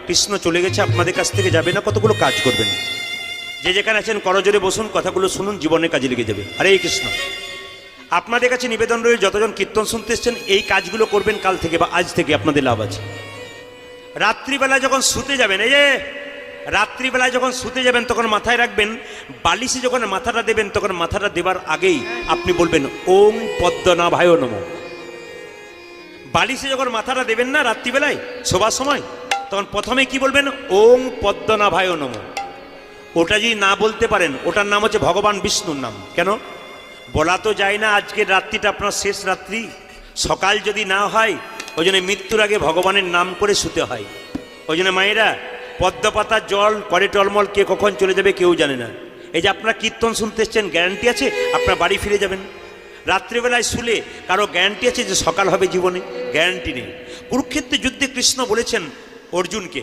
কৃষ্ণ চলে গেছে, আপনাদের কাছ থেকে যাবে না, কতগুলো কাজ করবেন। যে যেখানে আছেন করজোরে বসুন, কথাগুলো শুনুন, জীবনে কাজে লেগে যাবে। হরে কৃষ্ণ। আপনাদের কাছে নিবেদন রইল, যতজন কীর্তন শুনতে এসছেন এই কাজগুলো করবেন কাল থেকে বা আজ থেকে, আপনাদের লাভ আছে। রাত্রিবেলা যখন শুতে যাবেন, এই যে রাত্রিবেলায় যখন শুতে যাবেন তখন মাথায় রাখবেন, বালিশে যখন মাথাটা দেবেন তখন মাথাটা দেবার আগেই আপনি বলবেন ওং পদ্মনাভায় নমঃ। বালিশে যখন মাথাটা দেবেন না রাত্রিবেলায় শোবার সময়, তখন প্রথমে কি বলবেন? ওং পদ্মনাভায় নমঃ। ওটা যদি না বলতে পারেন, ওটার নাম হচ্ছে ভগবান বিষ্ণুর নাম। কেন বলা তো যায় না আজকের রাত্রিটা আপনার শেষ রাত্রি, সকাল যদি না হয়, ওই জন্য মৃত্যুর আগে ভগবানের নাম করে শুতে হয়। ওই জন্য মায়েরা, পদ্ম পাতার জল করে টলমল, কে কখন চলে যাবে কেউ জানে না। এই যে আপনারা কীর্তন শুনতে এসছেন, গ্যারান্টি আছে আপনার বাড়ি ফিরে যাবেন? রাত্রিবেলায় শুলে কারো গ্যারান্টি আছে যে সকাল হবে জীবনে? গ্যারান্টি নেই। কুরুক্ষেত্রের যুদ্ধে কৃষ্ণ বলেছেন অর্জুনকে,